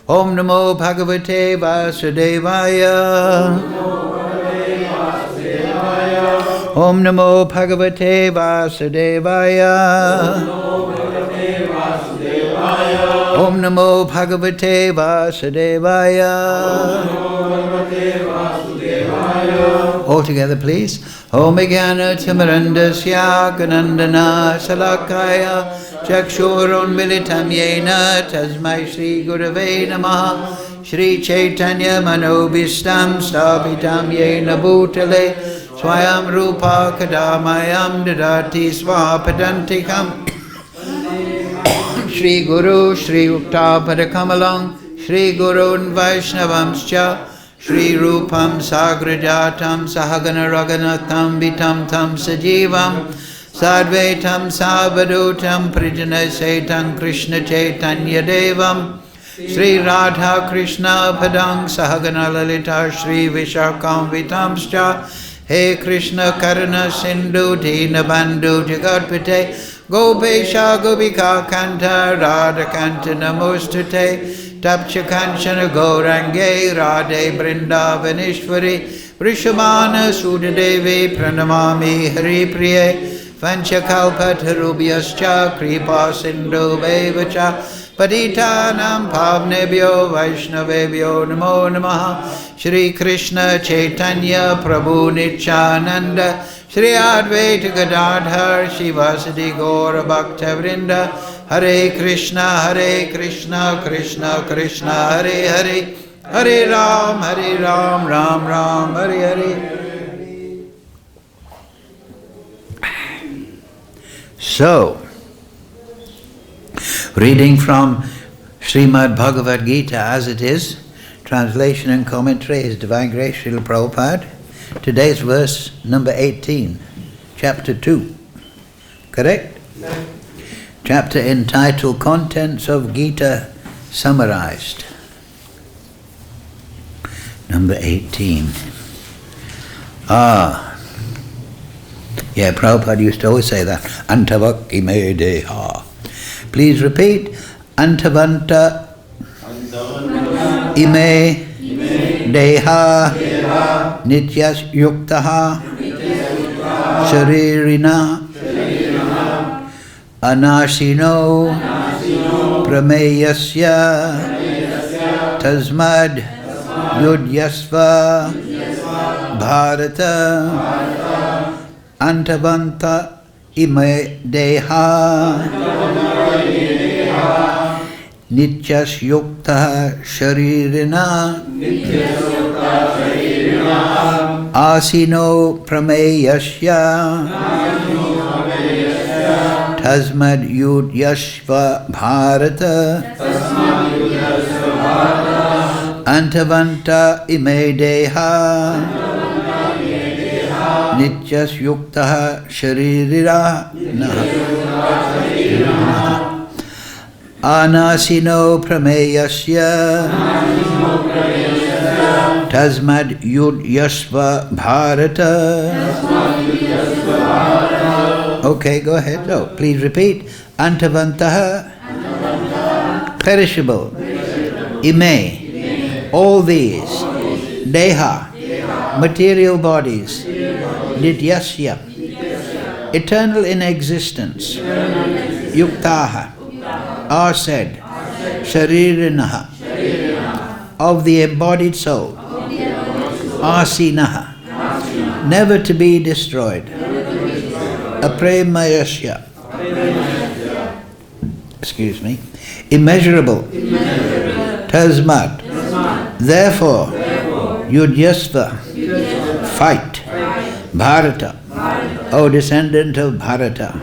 Om Namo Bhagavate Vasudevaya. Om Namo Bhagavate Vasudevaya. Om Namo Bhagavate Vasudevaya. All together, please. Om Jnana Timirandasya Ganandana Salakaya Chakshurun Militam Yena Tasmai Shri Gurave Namaha Shri Chaitanya Manobhistam Stapitam Yena Bhutale Swayam Rupa Kadamayam Dadati Swapadantikam Shri Guru Shri Uktāḥ Padakamalam Shri Gurun Vaishnavamscha Shri Rupam Sagrajatam Sahagana Raganatam Vitam Tam Sajivam Sadvaitam Savadutam Prijana Saitam Krishna Chaitanya Devam Shri Radha Krishna Padang Sahagana Lalita Shri Vishakam Vitamscha He Krishna Karana Sindhu Dina Bandhu Jagatpate Gopesha Gopika Kanta Radha Kanta Namostute Tapcha Kanchana Gaurange Radhe Brindavanishwari Vrishabhana Sudadevi Pranamami Hari Priye Vanchakalpatarubhyascha Kripa Sindhu Vevacha Patitanam Pavnebhyo Vaishnavebhyo Namo Namaha Shri Krishna Chaitanya Prabhu Nityananda Shri Advaita Gadadhar Shivasadi Gaura Bhakta Vrinda Hare Krishna Krishna Krishna Hare Hare Hare Ram Ram Ram Hare Hare. So, reading from Srimad Bhagavad Gita as it is, translation and commentary is Divine Grace Srila Prabhupada. Today's verse number 18, chapter 2. Correct? No. Chapter entitled Contents of Gita Summarized. Number 18. Yeah, Prabhupada used to always say that. Anta-vantaḥ dehā. Please repeat. Anta-vantaḥ dehā nityasyoktāḥ śarīriṇaḥ anāśino prameyasya tasmād yudhyasva bhārata anta-vantaḥ dehā nityasyoktāḥ śarīriṇaḥ anāśino prameyasya tasmād yudhyasva bhārata anta-vantaḥ dehā nityasyoktāḥ śarīriṇaḥ anāśino prameyasya tasmād yudhyasva bhārata. Okay, go ahead. So, please repeat. Anta-vantaḥ, perishable. All these. Dehā, material bodies. Nityasya, eternal in existence. Uktāḥ, are said. Śarīriṇaḥ, of the embodied soul. Anāśinaḥ, never to be destroyed. Aprameyasya, immeasurable. Tasmāt, therefore. Yudhyasva, fight. Bharata, O descendant of Bharata.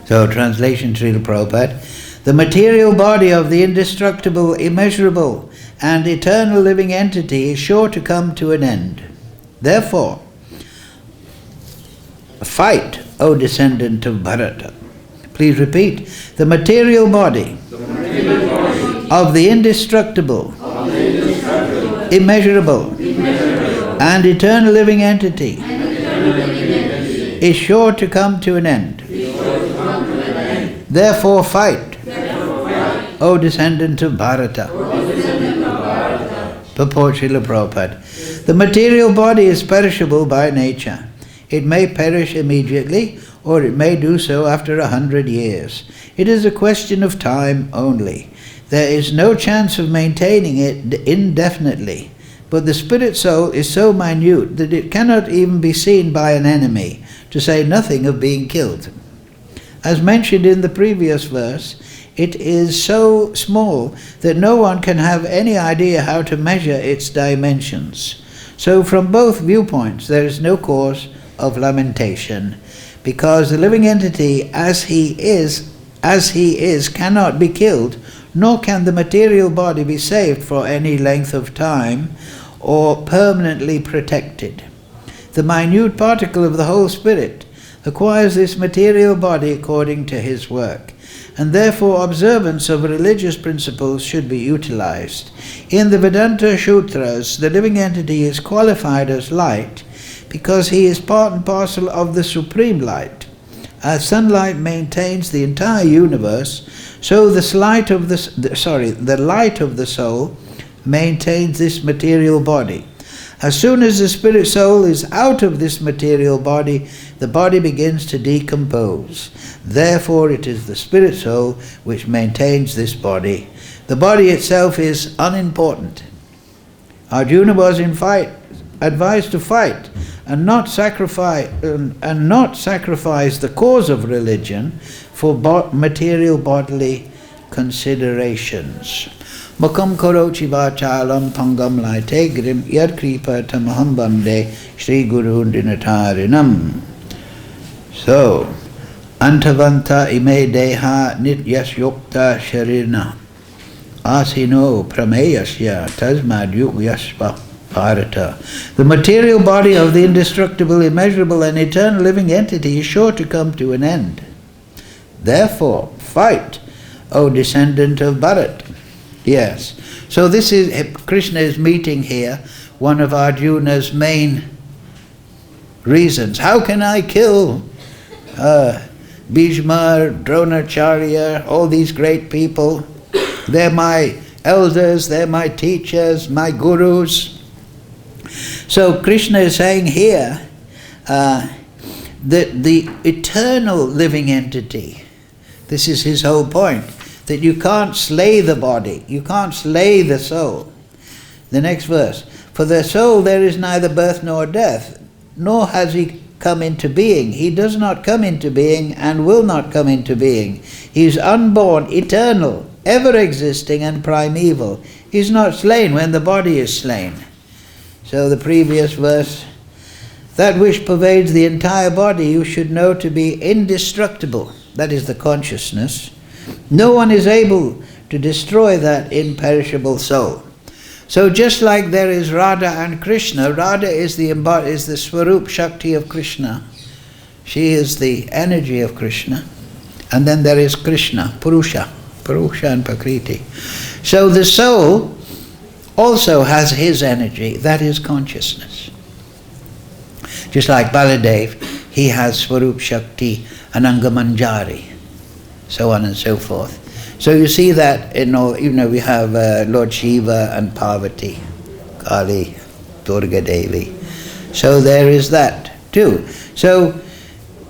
So, translation, Srila Prabhupada. The material body of the indestructible, immeasurable, and eternal living entity is sure to come to an end. Therefore, fight, O descendant of Bharata. Please repeat. The material body of the indestructible, immeasurable, and eternal living entity is sure to come to an end. Therefore fight, O descendant of Bharata. Purport Srila Prabhupada. The material body is perishable by nature. It may perish immediately, or it may do so after 100 years. It is a question of time only. There is no chance of maintaining it indefinitely. But the spirit soul is so minute that it cannot even be seen by an enemy, to say nothing of being killed. As mentioned in the previous verse, it is so small that no one can have any idea how to measure its dimensions. So from both viewpoints there is no cause of lamentation, because the living entity as he is cannot be killed, nor can the material body be saved for any length of time or permanently protected. The minute particle of the whole spirit acquires this material body according to his work, and therefore observance of religious principles should be utilized. In the Vedānta-sūtras, the living entity is qualified as light because he is part and parcel of the supreme light. As sunlight maintains the entire universe, so the light of the soul maintains this material body. As soon as the spirit soul is out of this material body, the body begins to decompose. Therefore it is the spirit soul which maintains this body. The body itself is unimportant. Arjuna was advised to fight and not sacrifice the cause of religion for material bodily considerations. Mukam korochi vachalam pangam laite grim yad kripa tamaham bande Shri Guru dinatarinam. So, anta-vantaḥ ime dehā nityasyoktāḥ śarīriṇaḥ anāśino prameyasya tasmād yudhyasva Bharata. The material body of the indestructible, immeasurable and eternal living entity is sure to come to an end. Therefore, fight, O descendant of Bharata. Yes. So this is, Krishna is meeting here one of Arjuna's main reasons. How can I kill Bhishma, Dronacharya, all these great people? They're my elders, they're my teachers, my gurus. So Krishna is saying here that the eternal living entity, this is his whole point, that you can't slay the body, you can't slay the soul. The next verse, for the soul there is neither birth nor death, nor has he come into being. He does not come into being and will not come into being. He is unborn, eternal, ever existing and primeval. He is not slain when the body is slain. So the previous verse, that which pervades the entire body you should know to be indestructible. That is the consciousness. No one is able to destroy that imperishable soul. So just like there is Radha and Krishna, Radha is the Swarup Shakti of Krishna. She is the energy of Krishna. And then there is Krishna, Purusha and Prakriti. So the soul also has his energy, that is consciousness. Just like Baladev, he has Swarup Shakti, Ananga Manjari, so on and so forth. So you see that in all, we have Lord Shiva and Parvati, Kali, Durga Devi. So there is that too. So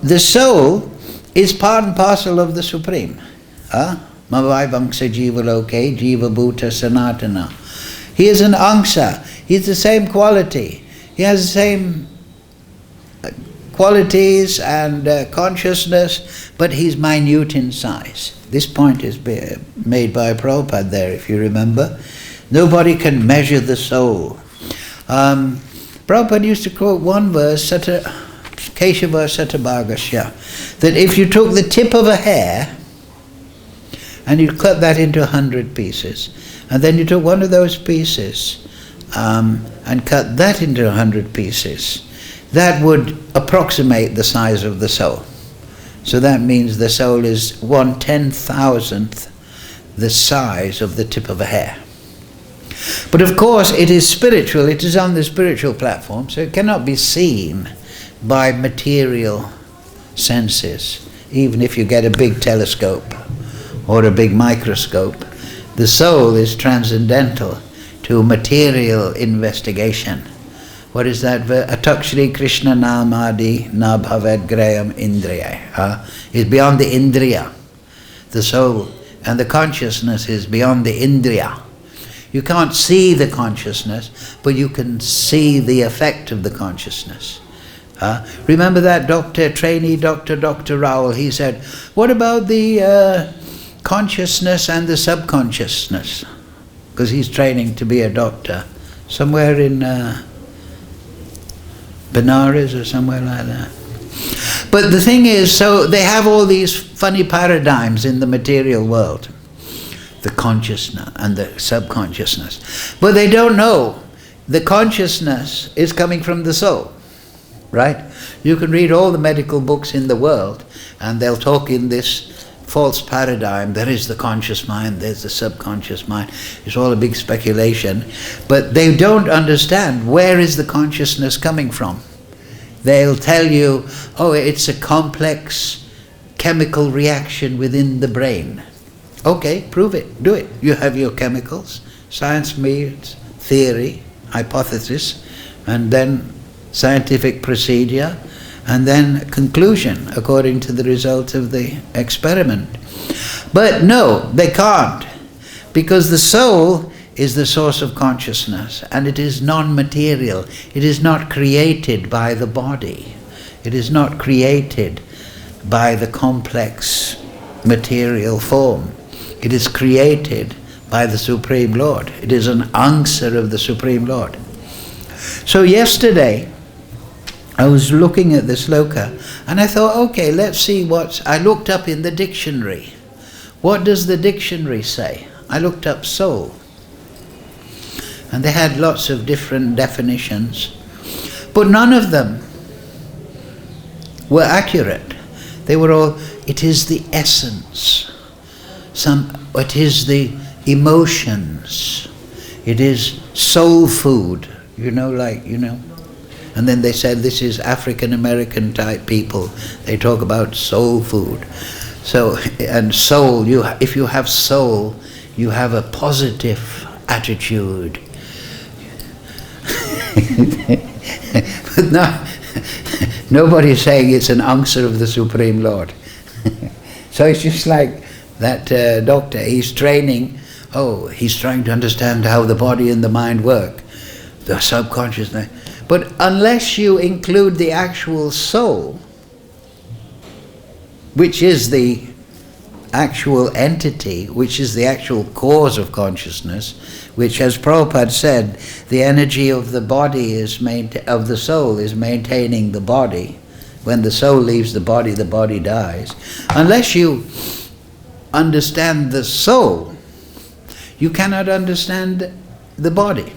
the soul is part and parcel of the Supreme. Mavai Vanksa Jiva Loke, Jiva Bhuta Sanatana. He is an Angsa. He's the same quality. He has the same qualities and consciousness, but he's minute in size. This point is made by Prabhupada there, if you remember. Nobody can measure the soul. Prabhupada used to quote one verse, Keshava Satabhagasya, that if you took the tip of a hair and you cut that into 100 pieces, and then you took one of those pieces and cut that into 100 pieces, that would approximate the size of the soul. So that means the soul is 1/10,000th the size of the tip of a hair. But of course it is spiritual, it is on the spiritual platform, so it cannot be seen by material senses, even if you get a big telescope or a big microscope. The soul is transcendental to material investigation. What is that verse? Atakshri Krishna namadi na bhavad graham indriya. Is beyond the indriya. The soul and the consciousness is beyond the indriya. You can't see the consciousness, but you can see the effect of the consciousness. Remember that trainee doctor, Dr. Rowell, he said, what about the consciousness and the subconsciousness? Because he's training to be a doctor. Somewhere in Benares or somewhere like that. But the thing is, so they have all these funny paradigms in the material world. The consciousness and the subconsciousness. But they don't know the consciousness is coming from the soul. Right? You can read all the medical books in the world and they'll talk in this false paradigm. There is the conscious mind, there's the subconscious mind. It's all a big speculation. But they don't understand where is the consciousness coming from. They'll tell you, oh, it's a complex chemical reaction within the brain. Okay, prove it, do it. You have your chemicals. Science means theory, hypothesis, and then scientific procedure, and then conclusion according to the result of the experiment. But no, they can't, because the soul is the source of consciousness, and it is non-material. It is not created by the body. It is not created by the complex material form. It is created by the Supreme Lord. It is an answer of the Supreme Lord. So yesterday, I was looking at the sloka, and I thought, okay, let's see I looked up in the dictionary. What does the dictionary say? I looked up soul. And they had lots of different definitions. But none of them were accurate. They were all, it is the essence. It is the emotions. It is soul food. And then they said this is African American type people. They talk about soul food. So, and soul, if you have soul, you have a positive attitude. But nobody's saying it's an answer of the Supreme Lord. So it's just like that doctor, he's training, he's trying to understand how the body and the mind work, the subconscious. But unless you include the actual soul, which is the actual entity, which is the actual cause of consciousness, which, as Prabhupada said, the energy of the body of the soul is maintaining the body. When the soul leaves the body dies. Unless you understand the soul, you cannot understand the body.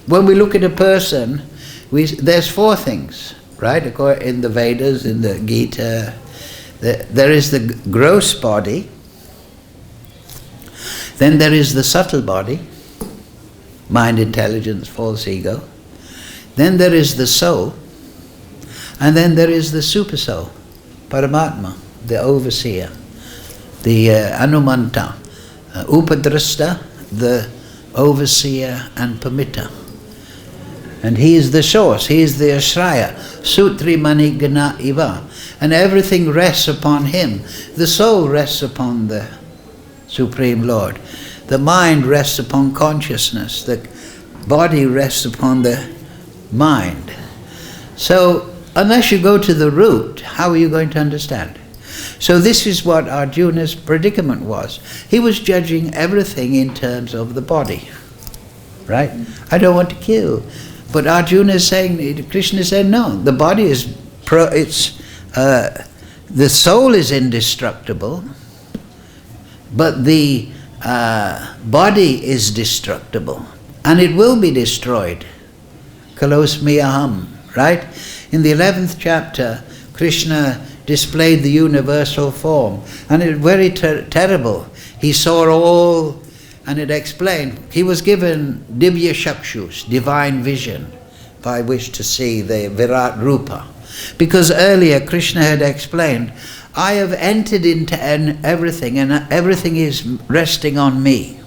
When we look at a person, there's four things, right? In the Vedas, in the Gita, there is the gross body, then there is the subtle body, mind, intelligence, false ego, then there is the soul, and then there is the super soul, Paramatma, the overseer, the Anumanta, Upadrasta, the overseer and permitter. And he is the source, he is the Ashraya, Sutri Mani Gana Iva. And everything rests upon him. The soul rests upon the Supreme Lord. The mind rests upon consciousness. The body rests upon the mind. So, unless you go to the root, how are you going to understand? So this is what Arjuna's predicament was. He was judging everything in terms of the body. Right? I don't want to kill. But Arjuna is saying, Krishna said, no, the body is, the soul is indestructible, but the body is destructible, and it will be destroyed. Kalosmi aham, right? In the 11th chapter, Krishna displayed the universal form, and it was very terrible. He saw all, and it explained, he was given divya shakshus, divine vision, by which to see the Virat Rupa. Because earlier Krishna had explained, I have entered into everything, and everything is resting on me.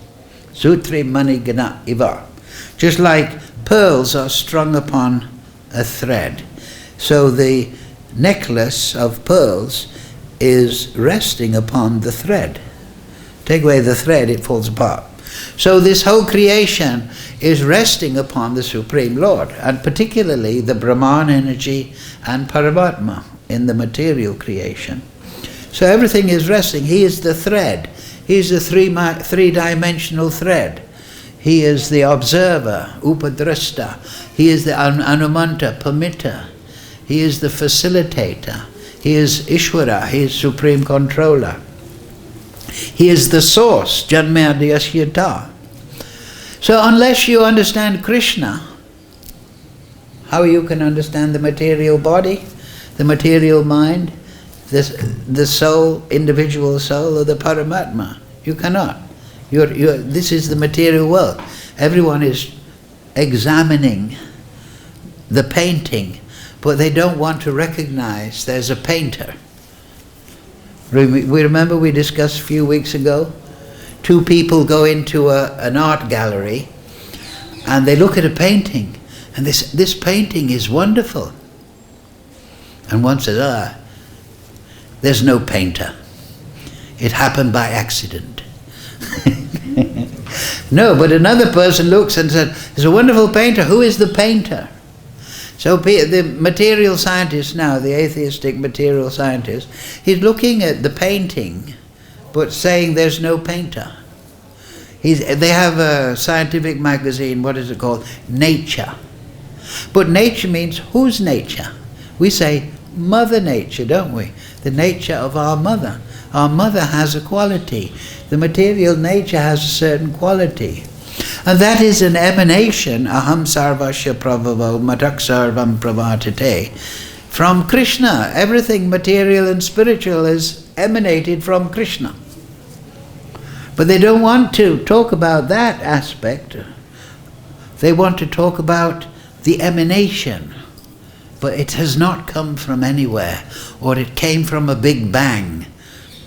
Sutri manigana iva. Just like pearls are strung upon a thread. So the necklace of pearls is resting upon the thread. Take away the thread, it falls apart. So this whole creation is resting upon the Supreme Lord, and particularly the Brahman energy and Paramatma in the material creation. So everything is resting. He is the thread. He is the three-dimensional thread. He is the observer, upadrashta. He is the anumanta, permitter. He is the facilitator. He is Ishvara. He is Supreme Controller. He is the source, nityasyoktāḥ. So unless you understand Krishna, how you can understand the material body, the material mind, the soul, individual soul, or the Paramatma? You cannot. This is the material world. Everyone is examining the painting, but they don't want to recognize there's a painter. We remember we discussed a few weeks ago, two people go into an art gallery and they look at a painting, and this painting is wonderful. And one says, there's no painter. It happened by accident. No, but another person looks and says, there's a wonderful painter. Who is the painter? So the material scientist now, the atheistic material scientist, he's looking at the painting, but saying there's no painter. They have a scientific magazine, what is it called? Nature. But nature means whose nature? We say Mother Nature, don't we? The nature of our mother. Our mother has a quality. The material nature has a certain quality. And that is an emanation, aham sarvasya prabhavo matak sarvam pravartate, from Krishna. Everything material and spiritual is emanated from Krishna. But they don't want to talk about that aspect. They want to talk about the emanation. But it has not come from anywhere, or it came from a big bang.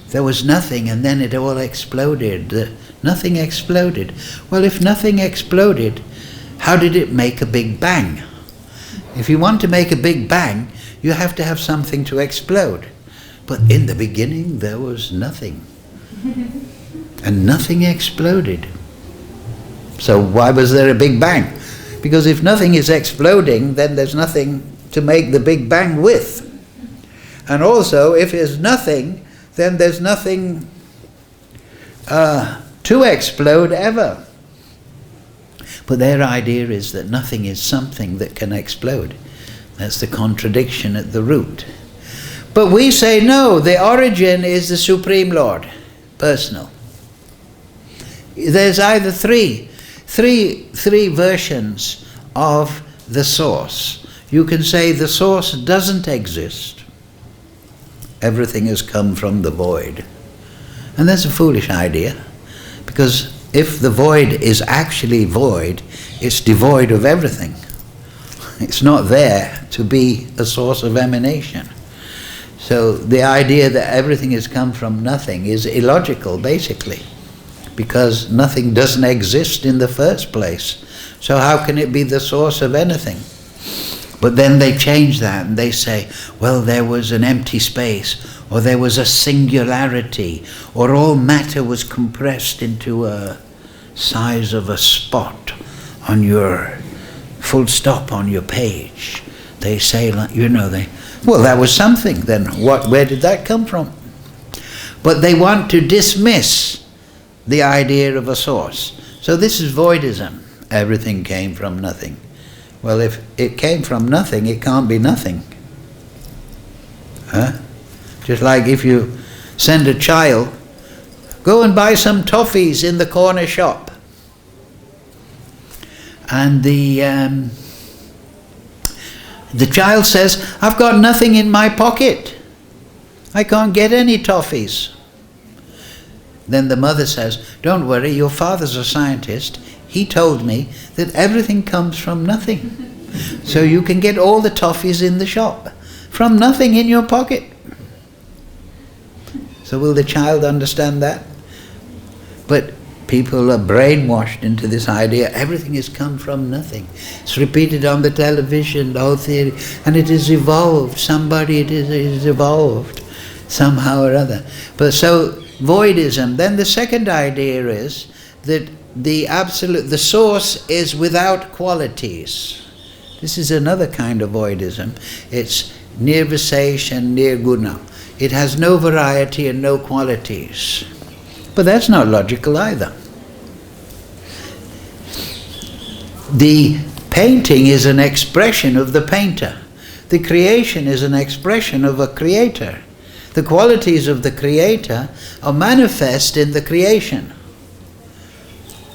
There was nothing and then it all exploded. Nothing exploded. Well, if nothing exploded, how did it make a big bang? If you want to make a big bang, you have to have something to explode. But in the beginning, there was nothing. And nothing exploded. So why was there a big bang? Because if nothing is exploding, then there's nothing to make the big bang with. And also, if there's nothing, then there's nothing to explode ever. But their idea is that nothing is something that can explode. That's the contradiction at the root. But we say no, the origin is the Supreme Lord, personal. There's either three versions of the source. You can say the source doesn't exist. Everything has come from the void. And that's a foolish idea, because if the void is actually void, it's devoid of everything. It's not there to be a source of emanation. So the idea that everything has come from nothing is illogical, basically, because nothing doesn't exist in the first place. So how can it be the source of anything? But then they change that and they say, well, there was an empty space, or there was a singularity, or all matter was compressed into a size of a spot on your full stop on your page. They say, well, that was something. Then where did that come from? But they want to dismiss the idea of a source. So this is voidism. Everything came from nothing. Well, if it came from nothing, it can't be nothing. Just like if you send a child, go and buy some toffees in the corner shop. And the child says, I've got nothing in my pocket. I can't get any toffees. Then the mother says, don't worry, your father's a scientist. He told me that everything comes from nothing. So you can get all the toffees in the shop from nothing in your pocket. So will the child understand that? But people are brainwashed into this idea everything has come from nothing. It's repeated on the television, the whole theory, and it is evolved. It is evolved somehow or other. But so voidism. Then the second idea is that the source is without qualities. This is another kind of voidism. It's nirvisesh and nirguna. It has no variety and no qualities. But that's not logical either. The painting is an expression of the painter. The creation is an expression of a creator. The qualities of the creator are manifest in the creation.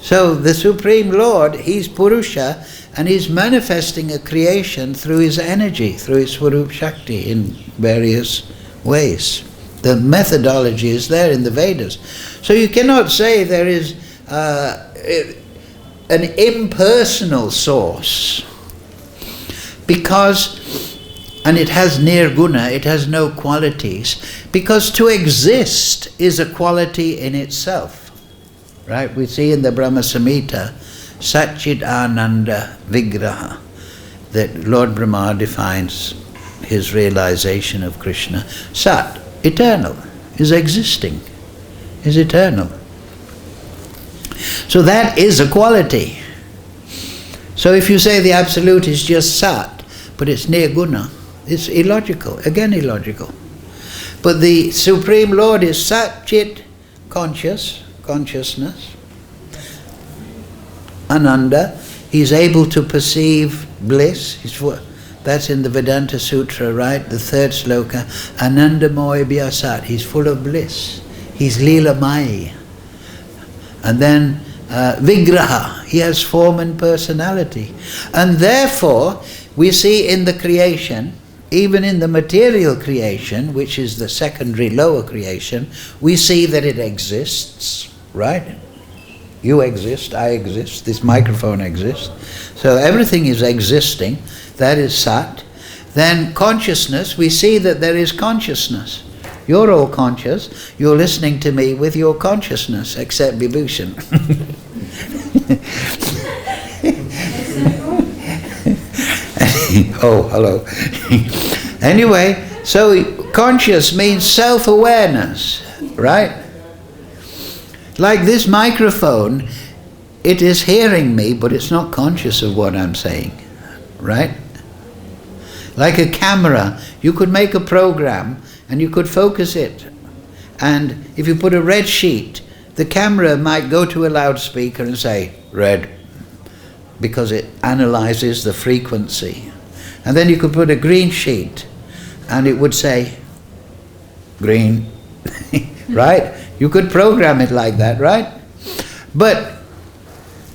So the Supreme Lord, he's Purusha, and he's manifesting a creation through his energy, through his Swarup Shakti in various ways. The methodology is there in the Vedas. So you cannot say there is an impersonal source, because, and it has nirguna, it has no qualities, because to exist is a quality in itself. Right? We see in the Brahma Samhita, Satchid Ananda Vigraha, that Lord Brahma defines his realization of Krishna. Sat, eternal, is existing, is eternal. So that is a quality. So if you say the Absolute is just Sat, but it's nirguna, it's illogical, again illogical. But the Supreme Lord is Sat Chit, consciousness. Ananda, he's able to perceive bliss. That's in the Vedānta-sūtra, right? The third sloka. Anandamoy Vyasat, he's full of bliss. He's Leelamai. And then Vigraha, he has form and personality. And therefore, we see in the creation, even in the material creation, which is the secondary lower creation, we see that it exists, right? You exist, I exist, this microphone exists. So everything is existing, that is Sat. Then consciousness, we see that there is consciousness. You're all conscious, you're listening to me with your consciousness, except Vibhushan. Oh, hello. Anyway, so conscious means self-awareness, right? Like this microphone, it is hearing me, but it's not conscious of what I'm saying, right? Like a camera, you could make a program and you could focus it. And if you put a red sheet, the camera might go to a loudspeaker and say, red, because it analyzes the frequency. And then you could put a green sheet and it would say, green, right? You could program it like that, right? But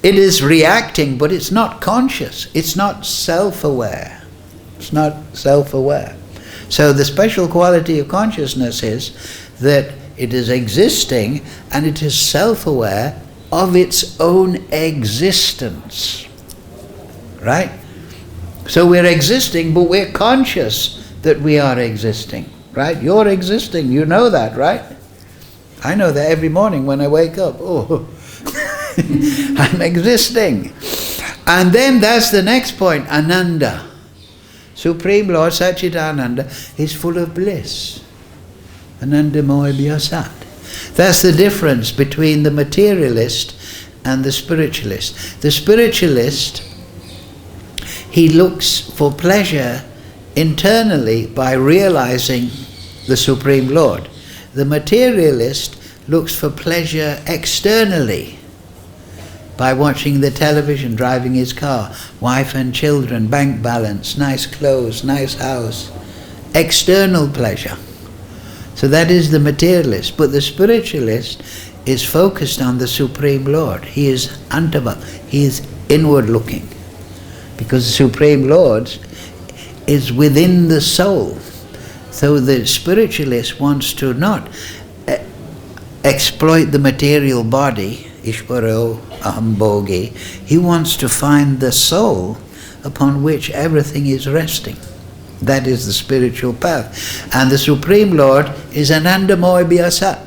it is reacting, but it's not conscious. It's not self-aware. It's not self-aware. So the special quality of consciousness is that it is existing and it is self-aware of its own existence. Right? So we're existing, but we're conscious that we are existing. Right? You're existing. You know that, right? I know that every morning when I wake up. Oh, I'm existing. And then that's the next point, Ananda. Supreme Lord Satchidananda is full of bliss. Anandamoy Vyasat. That's the difference between the materialist and the spiritualist. The spiritualist, he looks for pleasure internally by realizing the Supreme Lord. The materialist looks for pleasure externally by watching the television, driving his car, wife and children, bank balance, nice clothes, nice house, external pleasure. So that is the materialist. But the spiritualist is focused on the Supreme Lord. He is anta-vantaḥ. He is inward looking. Because the Supreme Lord is within the soul. So the spiritualist wants to not exploit the material body, Ishvaro Ahambogi. He wants to find the soul upon which everything is resting. That is the spiritual path. And the Supreme Lord is Anandamoy Vyasat.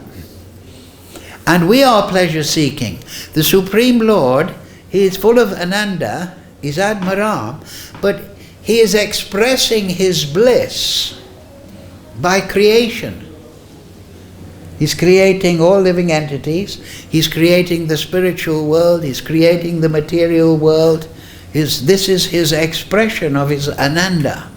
And we are pleasure-seeking. The Supreme Lord, He is full of Ananda, is Admaram, but He is expressing His bliss by creation. He's creating all living entities. He's creating the spiritual world. He's creating the material world. This is His expression of His Ananda.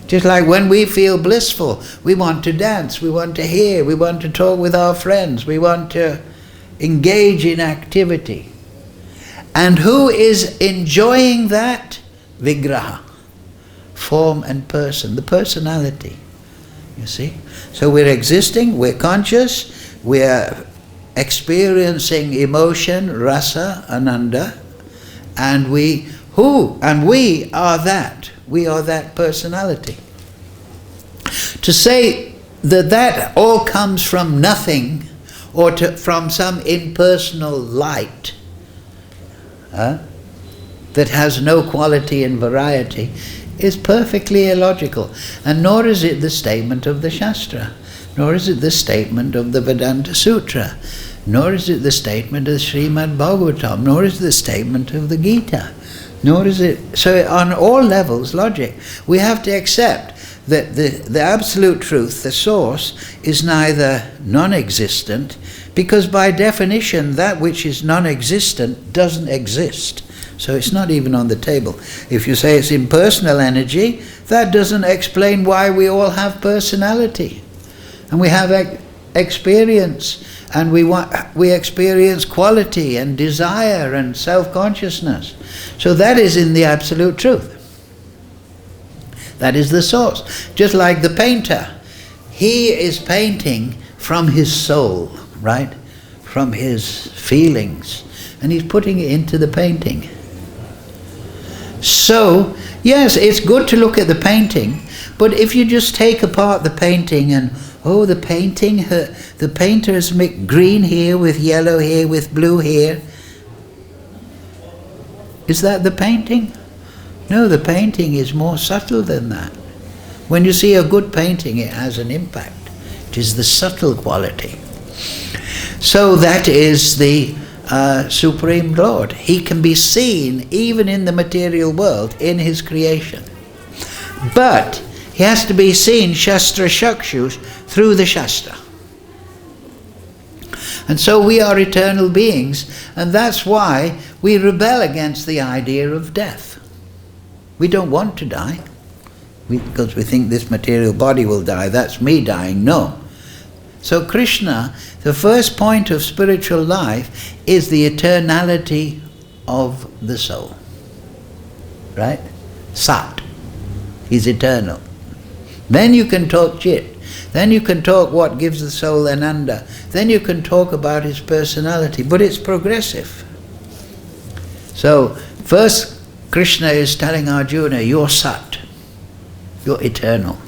Just like when we feel blissful, we want to dance, we want to hear, we want to talk with our friends, we want to engage in activity. And who is enjoying that? Vigraha, form and person, the personality. You see? So we're existing, we're conscious, we're experiencing emotion, rasa, ananda, and we are that. We are that personality. To say that that all comes from nothing or from some impersonal light that has no quality and variety is perfectly illogical. And nor is it the statement of the Shastra, nor is it the statement of the Vedānta-sūtra, nor is it the statement of Srimad Bhagavatam, nor is it the statement of the Gita. Nor is it, so on all levels, logic, we have to accept that the absolute truth, the source, is neither non-existent, because by definition that which is non-existent doesn't exist. So it's not even on the table. If you say it's impersonal energy, that doesn't explain why we all have personality. And we have experience, and we experience quality and desire and self-consciousness. So that is in the absolute truth. That is the source. Just like the painter, he is painting from his soul, right? From his feelings, and he's putting it into the painting. So, yes, it's good to look at the painting, but if you just take apart the painting and the painter has mixed green here with yellow here with blue here. Is that the painting? No, the painting is more subtle than that. When you see a good painting, it has an impact. It is the subtle quality. So that is the Supreme Lord. He can be seen even in the material world, in His creation. But He has to be seen Shastra Chakshus through the Shastra. And so we are eternal beings, and that's why we rebel against the idea of death. We don't want to die, because we think this material body will die, that's me dying. No. So Krishna, the first point of spiritual life is the eternality of the soul. Right? Sat. He's eternal. Then you can talk chit. Then you can talk what gives the soul ananda. Then you can talk about his personality. But it's progressive. So, first Krishna is telling Arjuna, you're Sat. You're eternal.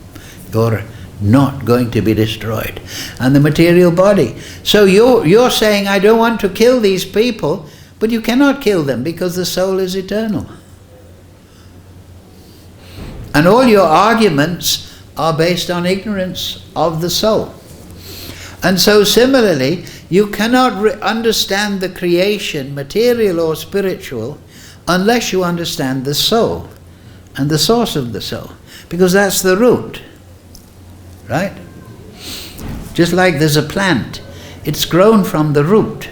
You're not going to be destroyed. And the material body. So you're saying, I don't want to kill these people, but you cannot kill them because the soul is eternal. And all your arguments are based on ignorance of the soul. And so similarly, you cannot understand the creation, material or spiritual, unless you understand the soul and the source of the soul, because that's the root. Right? Just like there's a plant, it's grown from the root.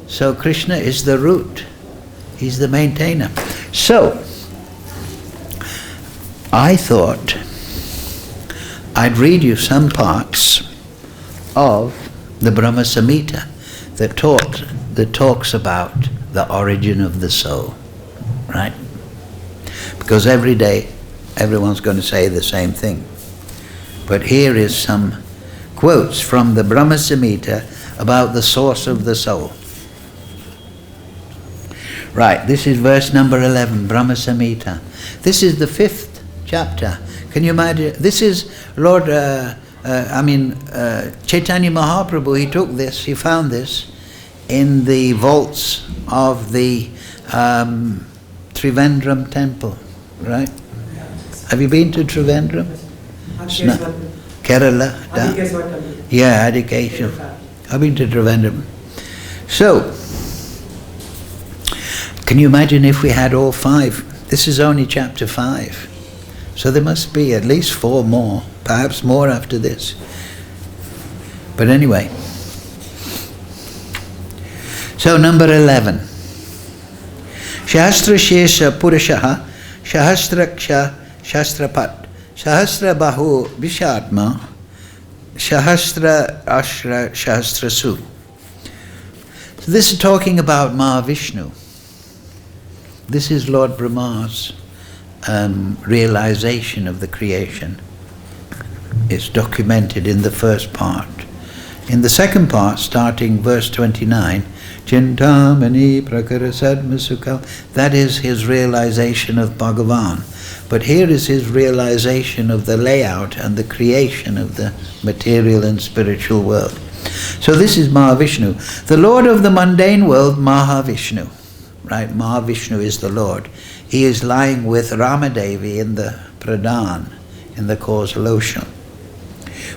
So Krishna is the root. He's the maintainer. So, I thought I'd read you some parts of the Brahma Samhita that talks about the origin of the soul. Right? Because every day everyone's going to say the same thing. But here is some quotes from the Brahma Samhita about the source of the soul. Right, this is verse number 11, Brahma Samhita. This is the 5th chapter. Can you imagine? This is Lord, Chaitanya Mahaprabhu, he took this, he found this in the vaults of the Trivandrum temple, right? Have you been to Trivandrum? No. Kerala? Yeah, Adikeshwar. I've been to Trivandrum. So, can you imagine if we had all 5? This is only chapter 5. So there must be at least 4 more, perhaps more after this. But anyway. So number 11. Shastra Shesha Purushaha Shahastraksha Shastrapat Sahasra Bahu Vishatma Shahasra Ashra Shahastrasu. So this is talking about Mahavishnu. This is Lord Brahma's realization of the creation. It's documented in the first part. In the second part, starting verse 29, Chintamani Prakarasadma Sukha, that is his realization of Bhagavan. But here is his realization of the layout and the creation of the material and spiritual world. So this is Mahavishnu. The Lord of the mundane world, Mahavishnu. Right, Mahavishnu is the Lord. He is lying with Ramadevi in the Pradhan, in the causal ocean.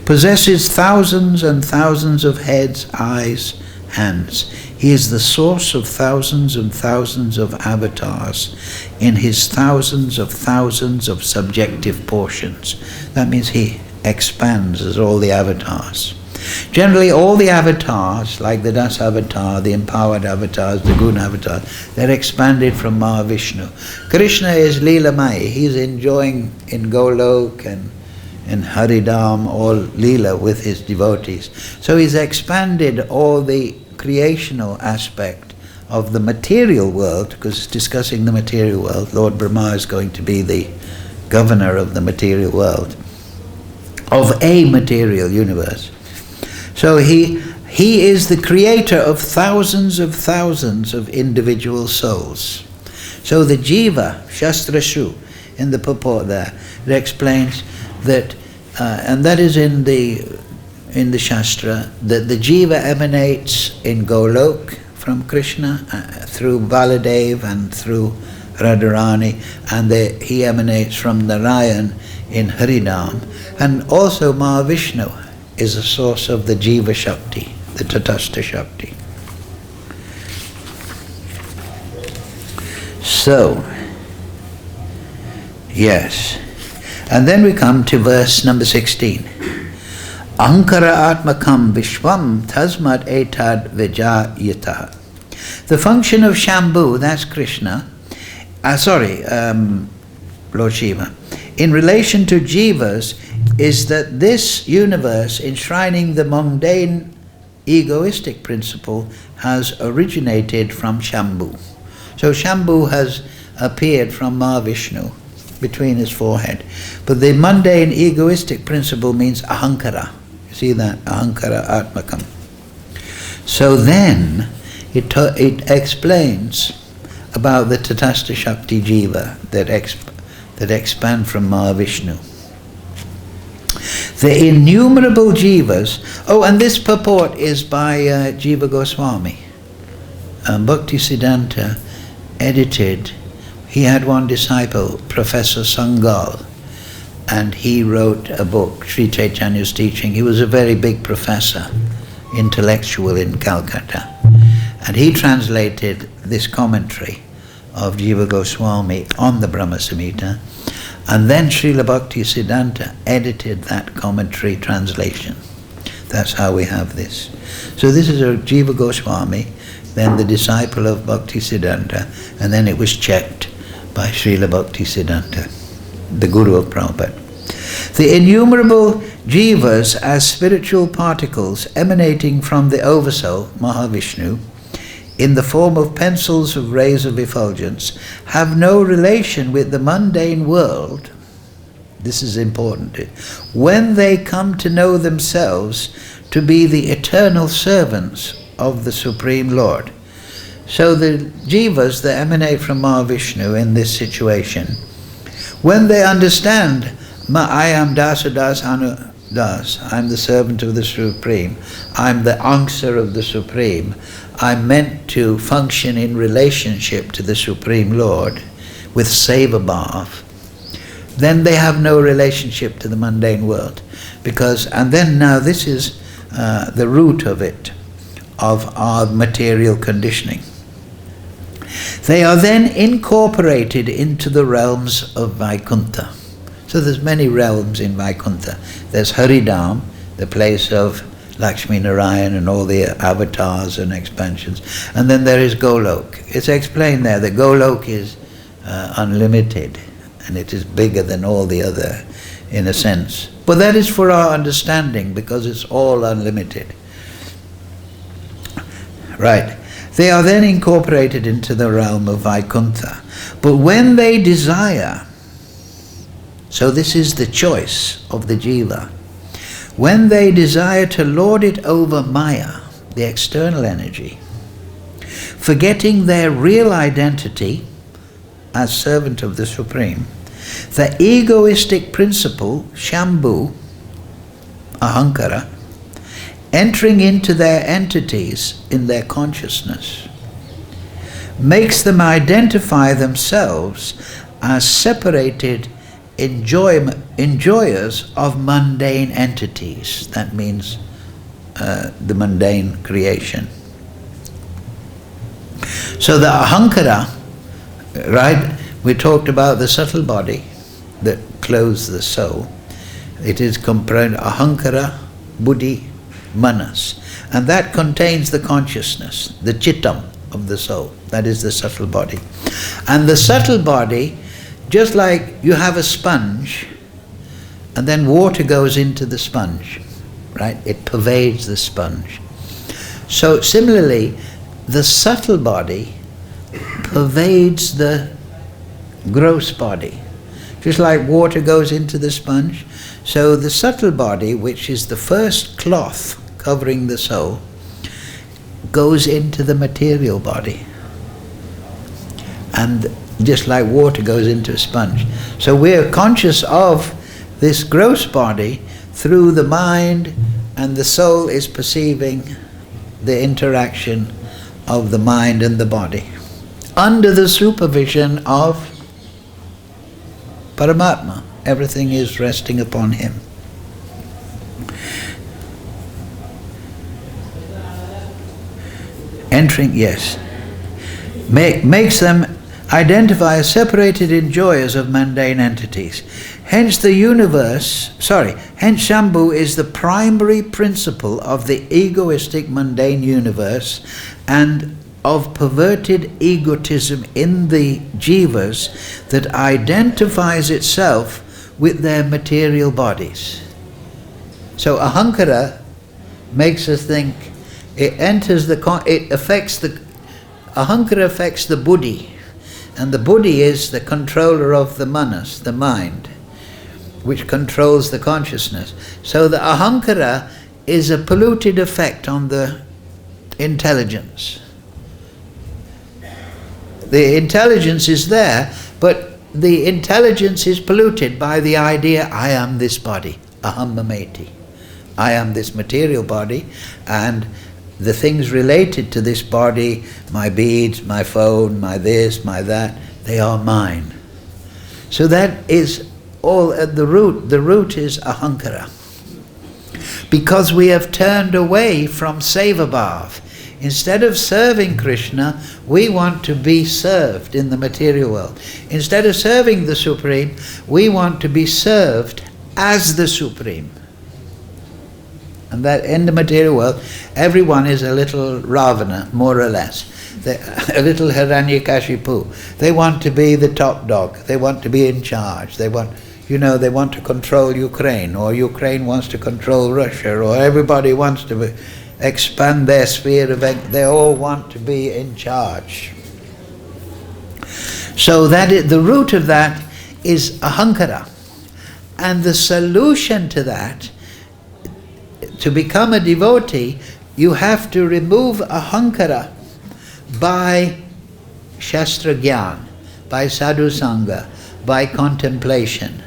Possesses thousands and thousands of heads, eyes, hands. He is the source of thousands and thousands of avatars in his thousands of subjective portions. That means he expands as all the avatars. Generally, all the avatars, like the Das-avatar, the empowered avatars, the Guna avatar, they're expanded from Mahavishnu. Krishna is Leelamai. He's enjoying in Golok and in Haridam all Leela with his devotees. So he's expanded all the creational aspect of the material world, because discussing the material world, Lord Brahma is going to be the governor of the material world, of a material universe. So he is the creator of thousands of individual souls. So the Jiva, Shastrashu, in the purport there, it explains that, and that is in the Shastra, that the Jiva emanates in Golok from Krishna, through Baladev and through Radharani, and he emanates from Narayan in Haridam, and also Mahavishnu is a source of the Jiva Shakti, the Tatastha Shakti. So, yes. And then we come to verse number 16. Ahankara atmakam vishvam tasmāt etad vijayata. The function of Shambhu, that's Krishna, Lord Shiva, in relation to jivas, is that this universe, enshrining the mundane egoistic principle, has originated from Shambhu. So Shambhu has appeared from Mahavishnu between his forehead. But the mundane egoistic principle means ahankara. You see that? Ahankara atmakam. So then it explains about the Tatastha Shakti Jiva that expand from Mahavishnu. The innumerable jivas. Oh, and this purport is by Jiva Goswami. Bhaktisiddhanta edited. He had one disciple, Professor Sangal, and he wrote a book, Sri Chaitanya's teaching. He was a very big professor, intellectual in Calcutta. And he translated this commentary of Jiva Goswami on the Brahma Samhita. And then Srila Bhaktisiddhanta edited that commentary translation. That's how we have this. So this is a Jiva Goswami, then the disciple of Bhaktisiddhanta, and then it was checked by Srila Bhaktisiddhanta, the Guru of Prabhupada. The innumerable jivas as spiritual particles emanating from the Oversoul, Mahavishnu, in the form of pencils of rays of effulgence, have no relation with the mundane world. This is important. When they come to know themselves to be the eternal servants of the Supreme Lord. So the jivas that emanate from Mahavishnu in this situation, when they understand, I am dasa das anu das, I'm the servant of the Supreme, I'm the answer of the Supreme, I'm meant to function in relationship to the Supreme Lord with seva bhav, then they have no relationship to the mundane world. And then now this is the root of it. of our material conditioning. They are then incorporated into the realms of Vaikuntha. So there's many realms in Vaikuntha. There's Haridam, the place of Lakshmi Narayan and all the avatars and expansions. And then there is Golok. It's explained there that Golok is unlimited, and it is bigger than all the other, in a sense. But that is for our understanding, because it's all unlimited. Right. They are then incorporated into the realm of Vaikuntha. But when they desire, so this is the choice of the jiva, when they desire to lord it over Maya, the external energy, forgetting their real identity as servant of the Supreme, the egoistic principle, Shambhu, Ahankara, entering into their entities in their consciousness, makes them identify themselves as separated enjoyers of mundane entities. That means the mundane creation. So the ahankara, right, we talked about the subtle body that clothes the soul. It is composed ahankara, buddhi, manas, and that contains the consciousness, the chittam of the soul. That is the subtle body. And the subtle body, just like you have a sponge and then water goes into the sponge, right? It pervades the sponge. So similarly, the subtle body pervades the gross body. Just like water goes into the sponge, so the subtle body, which is the first cloth covering the soul, goes into the material body. And just like water goes into a sponge. So we're conscious of this gross body through the mind, and the soul is perceiving the interaction of the mind and the body under the supervision of Paramatma. Everything is resting upon him. Entering, yes, makes them identify as separated enjoyers of mundane entities. Hence the universe, hence Shambhu is the primary principle of the egoistic mundane universe and of perverted egotism in the jivas that identifies itself with their material bodies. So ahankara makes us think, ahankara affects the buddhi, and the buddhi is the controller of the manas, the mind, which controls the consciousness. So the ahankara is a polluted effect on the intelligence. The intelligence is there, but the intelligence is polluted by the idea, I am this body, aham mameti. I am this material body, and the things related to this body, my beads, my phone, my this, my that, they are mine. So that is all at the root. The root is ahankara. Because we have turned away from seva-bhav. Instead of serving Krishna, we want to be served in the material world. Instead of serving the Supreme, we want to be served as the Supreme. And that in the material world, everyone is a little Ravana, more or less. A little Hiranyakashipu. They want to be the top dog. They want to be in charge. They want to control Ukraine, or Ukraine wants to control Russia, or everybody wants to expand their sphere of... They all want to be in charge. So the root of that is ahankara. And the solution to that, to become a devotee, you have to remove ahankara by shastra gyan, by sadhu sangha, by contemplation.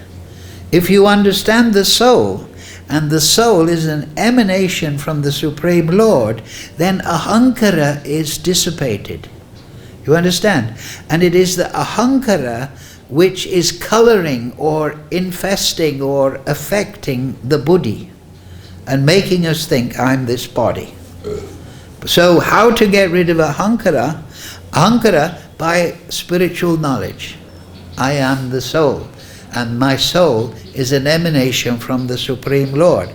If you understand the soul, and the soul is an emanation from the Supreme Lord, then ahankara is dissipated. You understand? And it is the ahankara which is coloring or infesting or affecting the buddhi and making us think, I'm this body. So how to get rid of ahankara? Ahankara by spiritual knowledge. I am the soul, and my soul is an emanation from the Supreme Lord.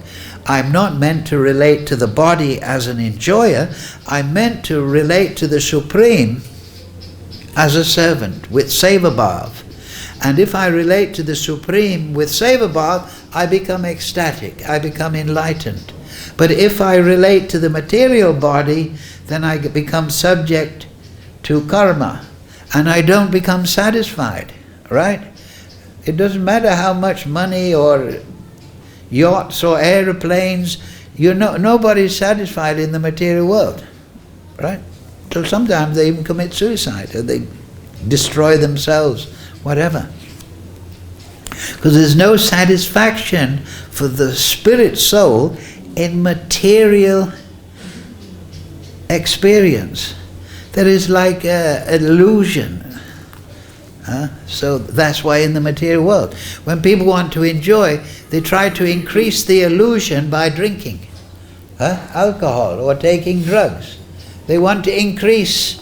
I'm not meant to relate to the body as an enjoyer. I'm meant to relate to the Supreme as a servant with seva-bhav. And if I relate to the Supreme with seva-bhav, I become ecstatic, I become enlightened. But if I relate to the material body, then I become subject to karma, and I don't become satisfied, right? It doesn't matter how much money or yachts or aeroplanes, nobody's satisfied in the material world, right? So sometimes they even commit suicide, or they destroy themselves, whatever. Because there's no satisfaction for the spirit soul in material experience. That is like an illusion. So that's why in the material world, when people want to enjoy, they try to increase the illusion by drinking alcohol or taking drugs. They want to increase,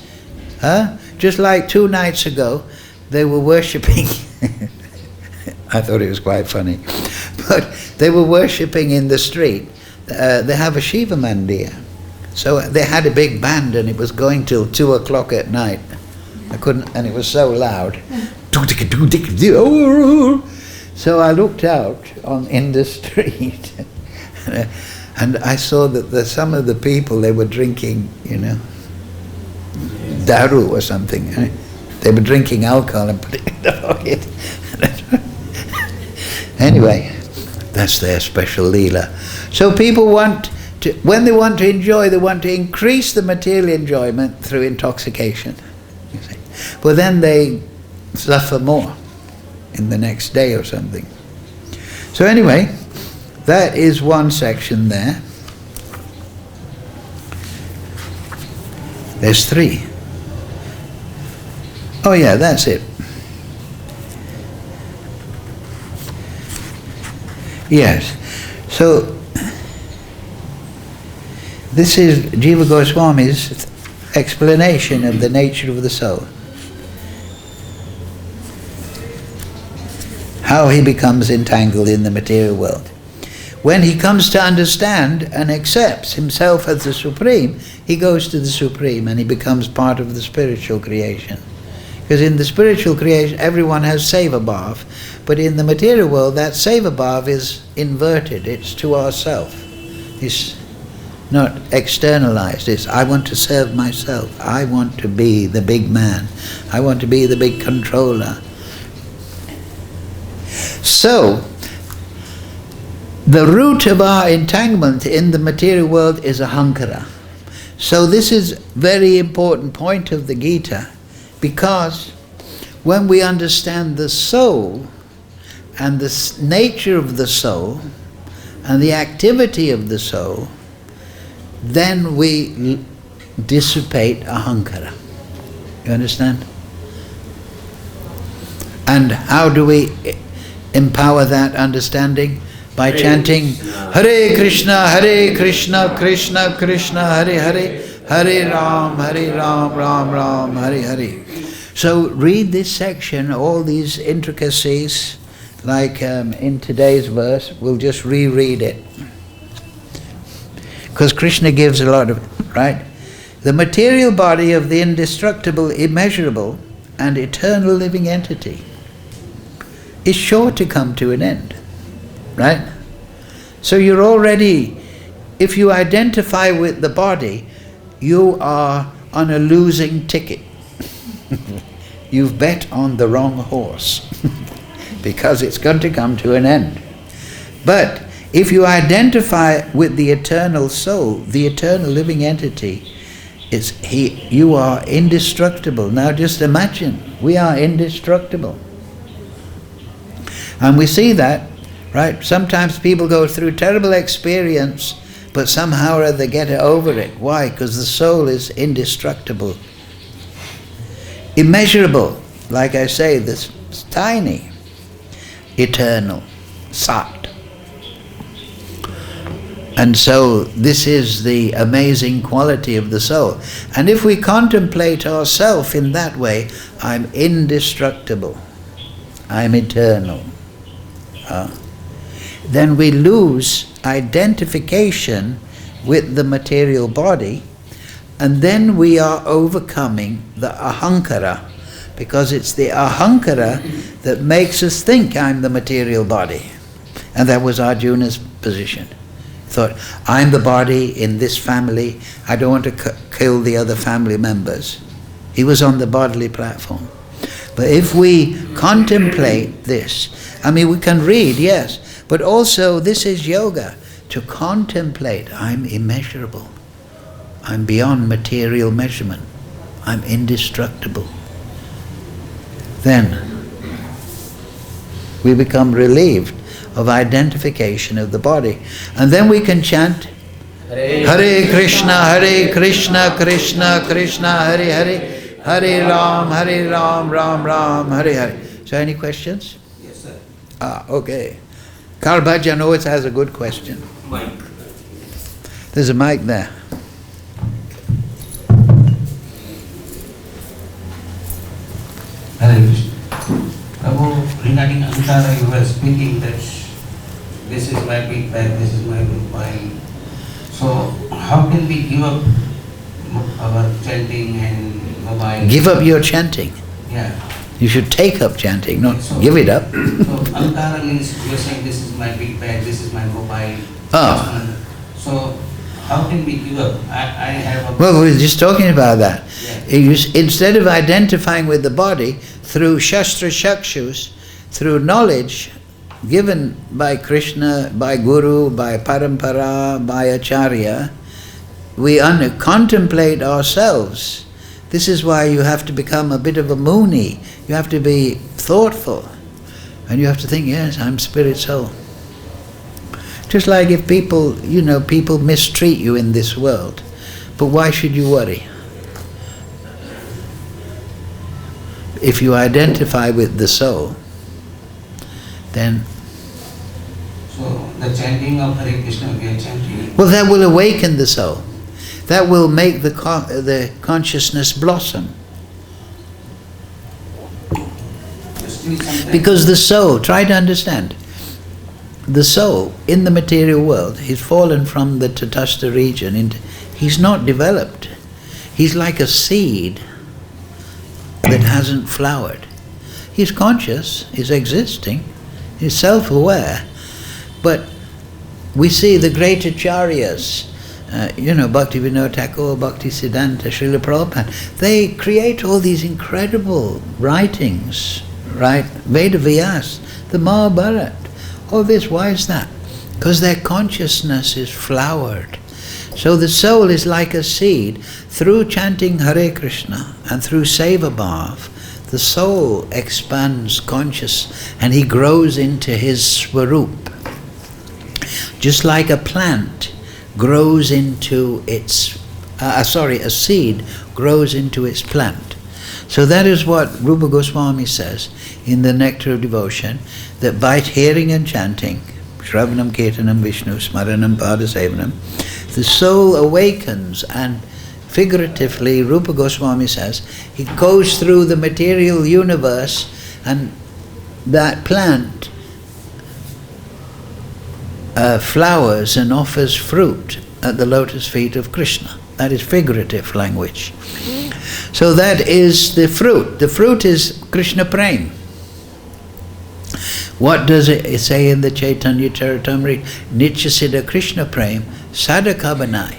just like 2 nights ago, they were worshipping. I thought it was quite funny. But they were worshipping in the street. They have a Shiva Mandir. So they had a big band and it was going till 2 o'clock at night. I couldn't, and it was so loud. So I looked out in the street and I saw that some of the people, they were drinking, daru or something. They were drinking alcohol and put it in the pocket. Anyway, that's their special leela. So people when they want to enjoy, they want to increase the material enjoyment through intoxication. You see. But then they suffer more in the next day or something. So anyway, that is one section there. There's 3. Oh yeah, that's it. Yes. So this is Jiva Goswami's explanation of the nature of the soul. How he becomes entangled in the material world. When he comes to understand and accepts himself as the Supreme, he goes to the Supreme and he becomes part of the spiritual creation. Because in the spiritual creation, everyone has seva-bhav, but in the material world, that seva-bhav is inverted. It's to ourself. It's not externalized. It's, I want to serve myself. I want to be the big man. I want to be the big controller. So, the root of our entanglement in the material world is ahankara. So this is a very important point of the Gita, because when we understand the soul and the nature of the soul and the activity of the soul, then we dissipate ahankara. You understand? And how do we empower that understanding? By chanting Hare Krishna, Krishna Krishna, Hare Hare, Hare Ram, Ram Ram, Hare Hare. So read this section, all these intricacies, like in today's verse. We'll just reread it, because Krishna gives a lot of, right? The material body of the indestructible, immeasurable and eternal living entity is sure to come to an end, right? So you're already, if you identify with the body, you are on a losing ticket. You've bet on the wrong horse because it's going to come to an end. But if you identify with the eternal soul, the eternal living entity, you are indestructible. Now just imagine, we are indestructible. And we see that, right? Sometimes people go through terrible experience, but somehow or other they get over it. Why? Because the soul is indestructible. Immeasurable, like I say, this tiny, eternal, sat. And so this is the amazing quality of the soul. And if we contemplate ourselves in that way, I'm indestructible, I'm eternal, then we lose identification with the material body, and then we are overcoming the ahankara, because it's the ahankara that makes us think I'm the material body. And that was Arjuna's position. Thought, I'm the body in this family, I don't want to kill the other family members. He was on the bodily platform. But if we contemplate this, I mean, we can read, yes, but also this is yoga, to contemplate, I'm immeasurable, I'm beyond material measurement, I'm indestructible. Then we become relieved of identification of the body. And then we can chant Hare Krishna, Krishna Krishna, Hare Hare, Hare Ram, Ram Ram, Hare Hare. So any questions? Yes, sir. Okay. Karl Bhajan always has a good question. Mic. There's a mic there. Hare Krishna. Prabhu, regarding Antara, you were speaking that this is my big bag, this is my big mind. So, how can we give up our chanting and mobile? Give up your chanting. Yeah. You should take up chanting, not So, give it up. So, Antara means you are saying this is my big bag, this is my mobile. Oh. So, how can we give up? I have a... Well, we were just talking about that. Yeah. Instead of identifying with the body, through Shastra Chakshus, through knowledge given by Krishna, by Guru, by Parampara, by Acharya, we contemplate ourselves. This is why you have to become a bit of a Muni. You have to be thoughtful. And you have to think, yes, I'm spirit soul. Just like if people, people mistreat you in this world. But why should you worry? If you identify with the soul, then... So, the chanting of Hare Krishna we are chanting... Well, that will awaken the soul. That will make the consciousness blossom. Because the soul, try to understand, the soul in the material world, he's fallen from the Tatastha region, he's not developed. He's like a seed that hasn't flowered. He's conscious, he's existing, he's self-aware, but we see the great acharyas, Bhaktivinoda Thakur, Bhaktisiddhanta, Srila Prabhupada, they create all these incredible writings, right? Vedavyas, the Mahabharata, all this, why is that? Because their consciousness is flowered. So the soul is like a seed. Through chanting Hare Krishna and through Seva Bhav, the soul expands conscious and he grows into his Swarup. Just like a plant grows into its, a seed grows into its plant. So that is what Rupa Goswami says in the Nectar of Devotion, that by hearing and chanting, Shravanam Kirtanam Vishnu Smaranam Padasevanam, the soul awakens, and figuratively Rupa Goswami says, it goes through the material universe and that plant flowers and offers fruit at the lotus feet of Krishna. That is figurative language. So that is the fruit. The fruit is Krishna Prem. What does it say in the Chaitanya Charitamrita? Nityasya Krishna Prem Sadakabanai.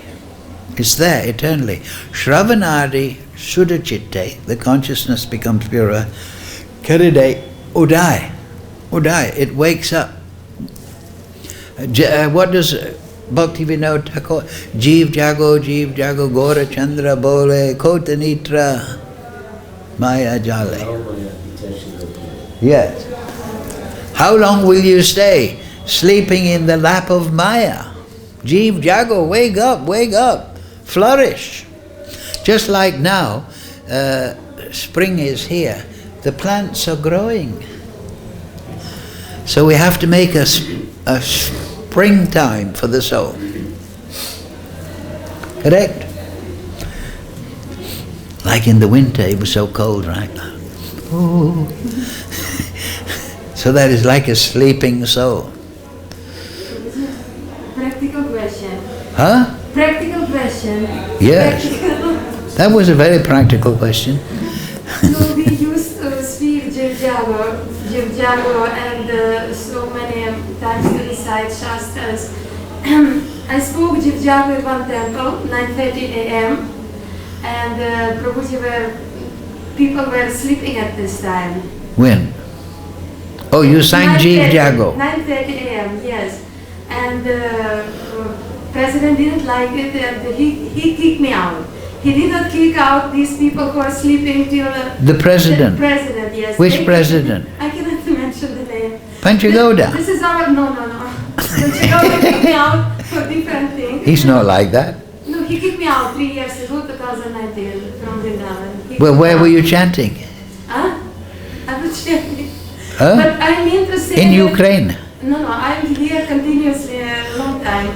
It's there eternally. Shravanadi Sudachitte, the consciousness becomes purer. Karide Udai. Udai, it wakes up. What does Bhaktivinoda Thakur? Jeev Jago, Gora Chandra Bole, Kota Nitra, Maya Jale. Yes. How long will you stay sleeping in the lap of Maya? Jeev Jago, wake up, flourish. Just like now, spring is here, the plants are growing. So we have to make a springtime for the soul. Correct? Like in the winter, it was so cold, right? Oh. So that is like a sleeping soul. Practical question. Huh? Practical question. Yes. Practical. That was a very practical question. So we used to speak Jivjago and so many times to recite Shastras. I spoke Jivjago at one temple, 9:30 a.m. and people were sleeping at this time. When? Oh, you sang Jivjago. 9:30 a.m., yes. And President didn't like it and he kicked me out. He did not kick out these people who are sleeping till... The president? The president, yes. Which president? I cannot mention the name. Panchagoda? This is our... No. Panchagoda kicked me out for different things. He's not like that. No, he kicked me out 3 years ago, 2019, from Vedānta. Well, where were you chanting? Huh? I was chanting. Huh? But I mean to say... In Ukraine? No, I'm here continuously a long time.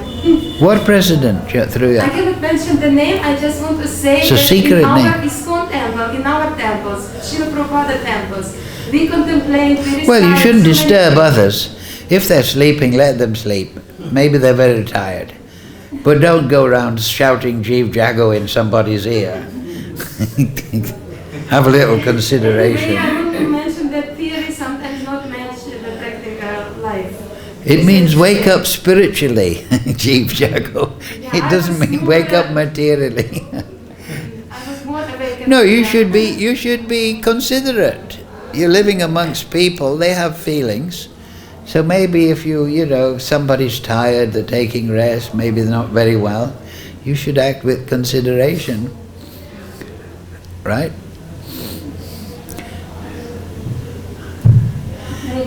What president through you? I cannot mention the name, I just want to say It's a that secret in our name. ISKCON temple, in our temples, Srila Prabhupada temples, we contemplate, we recite... Well, you shouldn't disturb others. If they're sleeping, let them sleep. Maybe they're very tired. But don't go around shouting Jiv Jago in somebody's ear. Have a little consideration. I want to mention that theory sometimes not match the practical life. It means wake up spiritually, Jiv Jago. Yeah, It doesn't mean wake up materially. I was more awakened. No, you should be considerate. You're living amongst people, they have feelings. So maybe if somebody's tired, they're taking rest, maybe they're not very well, you should act with consideration. Right?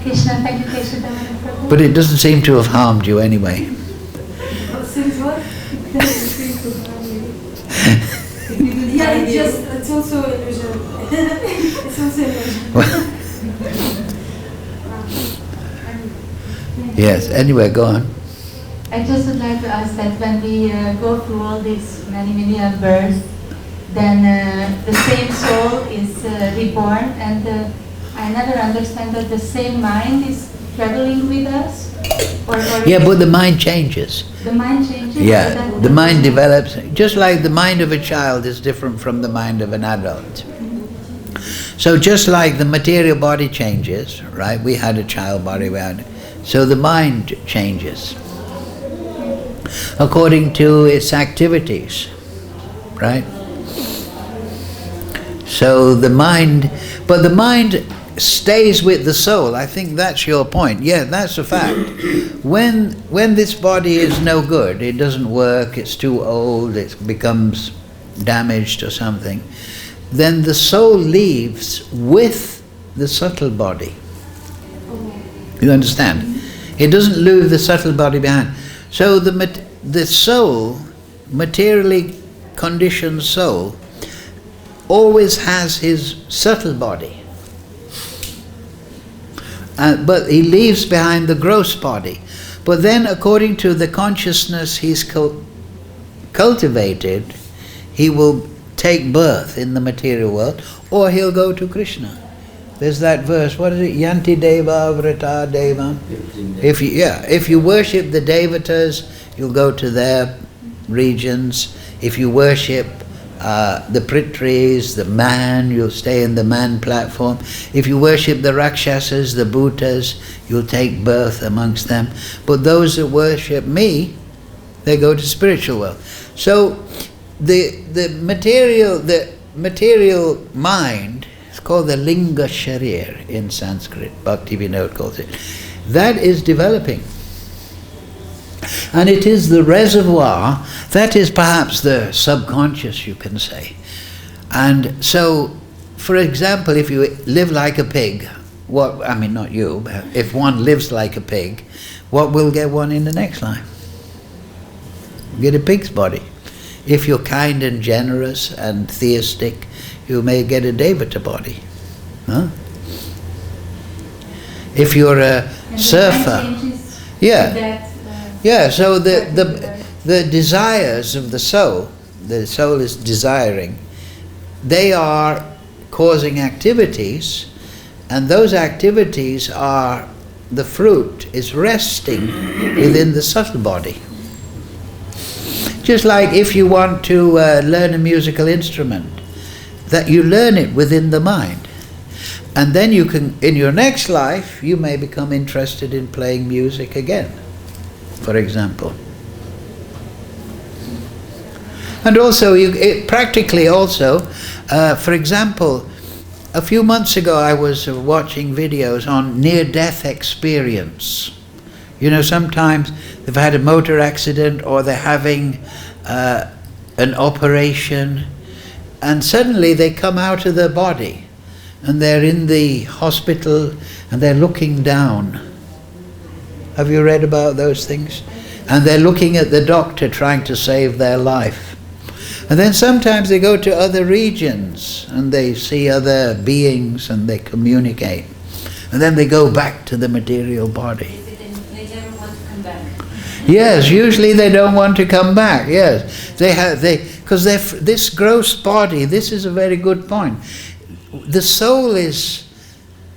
Krishna, thank you, Keshi, Damana. But it doesn't seem to have harmed you anyway. Since what? It doesn't seem to harm me. Yeah, it's also illusion. It's also illusion. Yes, anyway, go on. I just would like to ask that when we go through all these many million births, then the same soul is reborn, and I never understand that the same mind is traveling with us. Yeah, but the mind changes. The mind changes? Yeah, the mind develops, just like the mind of a child is different from the mind of an adult. So just like the material body changes, right? We had a child body, so the mind changes according to its activities, right? So the mind, but the mind stays with the soul. I think that's your point. Yeah, that's a fact. When this body is no good, it doesn't work, it's too old, it becomes damaged or something, then the soul leaves with the subtle body. You understand? It doesn't leave the subtle body behind. So the soul, materially conditioned soul, always has his subtle body. But he leaves behind the gross body. But then according to the consciousness he's cultivated, he will take birth in the material world, or he'll go to Krishna. There's that verse, what is it? Yanti deva vrata devam. If you worship the devatas, you'll go to their regions. If you worship the Pritris, the man, you'll stay in the man platform. If you worship the Rakshasas, the Bhutas, you'll take birth amongst them. But those that worship me, they go to spiritual world. So the material mind, it's called the linga sharir in Sanskrit, Bhakti Vinod calls it, that is developing. And it is the reservoir, that is perhaps the subconscious, you can say. And so, for example, if you live like a pig, not you, but if one lives like a pig, what will get one in the next life? Get a pig's body. If you're kind and generous and theistic, you may get a devata body. Huh? If you're a surfer, so the desires of the soul the soul is desiring, they are causing activities, and those activities are, the fruit is resting within the subtle body. Just like if you want to learn a musical instrument, that you learn it within the mind. And then you can, in your next life, you may become interested in playing music again, for example. And also, practically also, for example, a few months ago I was watching videos on near-death experience. You know, sometimes they've had a motor accident or they're having an operation, and suddenly they come out of their body and they're in the hospital and they're looking down. Have you read about those things? And they're looking at the doctor trying to save their life. And then sometimes they go to other regions and they see other beings and they communicate. And then they go back to the material body. They never want to come back. Yes, usually they don't want to come back. Yes, because this gross body. This is a very good point. The soul is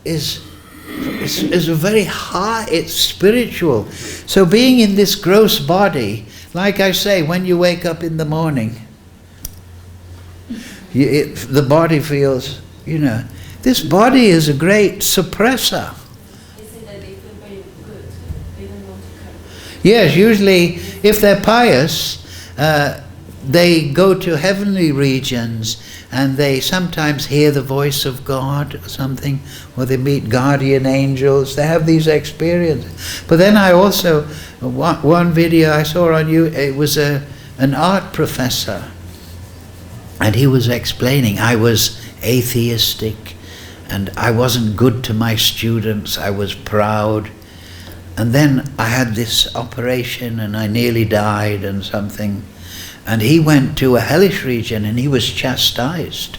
a very high. It's spiritual. So being in this gross body, like I say, when you wake up in the morning, the body feels, you know, this body is a great suppressor. Isn't that they feel very good? They don't want to come. Yes, usually if they're pious, they go to heavenly regions and they sometimes hear the voice of God or something, or they meet guardian angels. They have these experiences. But then I also, one video I saw on you, it was an art professor, and he was explaining, I was atheistic and I wasn't good to my students, I was proud. And then I had this operation and I nearly died and something. And he went to a hellish region and he was chastised.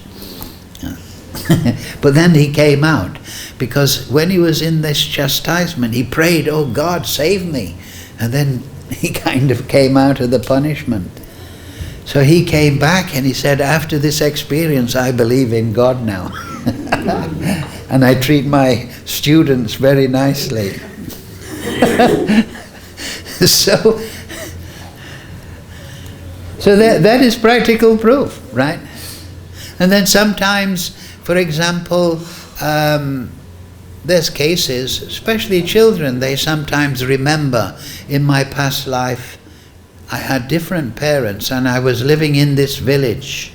But then he came out, because when he was in this chastisement, he prayed, oh God, save me. And then he kind of came out of the punishment. So he came back and he said, after this experience, I believe in God now. And I treat my students very nicely. So that is practical proof, right? And then sometimes, for example, there's cases, especially children, they sometimes remember, in my past life, I had different parents and I was living in this village.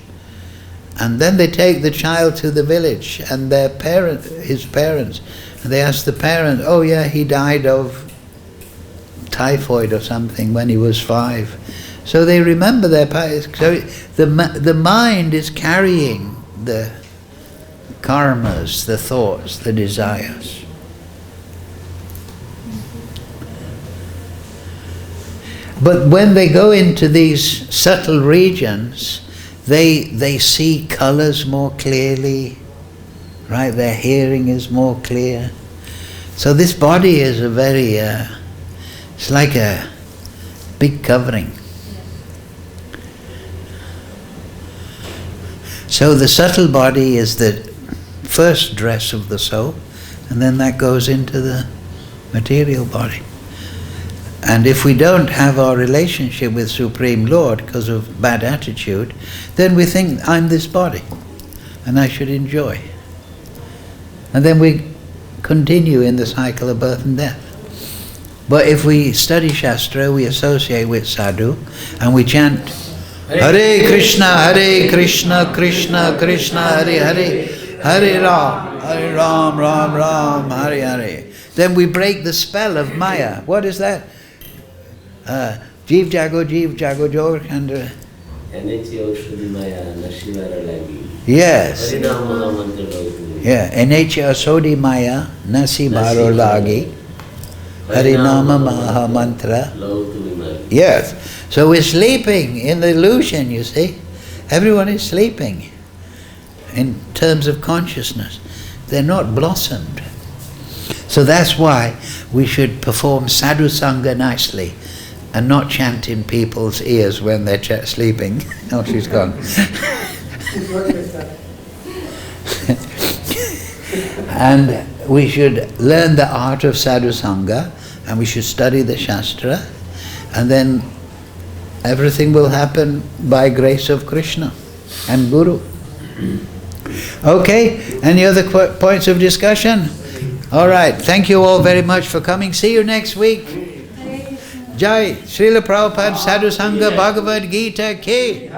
And then they take the child to the village and his parents, and they ask the parent, oh yeah, he died of typhoid or something when he was 5. So they remember their parents. So the mind is carrying the karmas, the thoughts, the desires. But when they go into these subtle regions, they see colors more clearly, right? Their hearing is more clear. So this body is a very, it's like a big covering. So the subtle body is the first dress of the soul, and then that goes into the material body. And if we don't have our relationship with Supreme Lord because of bad attitude, then we think, I'm this body and I should enjoy. And then we continue in the cycle of birth and death. But if we study Shastra, we associate with sadhu and we chant Hare Krishna, Krishna Krishna, Hare Hare, Hare Ram, Ram Ram, Hare Hare. Then we break the spell of Maya. What is that? Jeev Jago Jor and yes. Yeah, nityasyoktāḥ Maya nasi baro lagi harinama maha mantra. Yes. So we're sleeping in the illusion, you see. Everyone is sleeping in terms of consciousness. They're not blossomed. So that's why we should perform sadhu sangha nicely. and not chant in people's ears when they're sleeping. Oh, she's gone. And we should learn the art of sadhusanga, and we should study the Shastra, and then everything will happen by grace of Krishna and Guru. Okay, any other points of discussion? All right, thank you all very much for coming. See you next week. Jai, Srila Prabhupada Sadhusanga Bhagavad Gita Ki.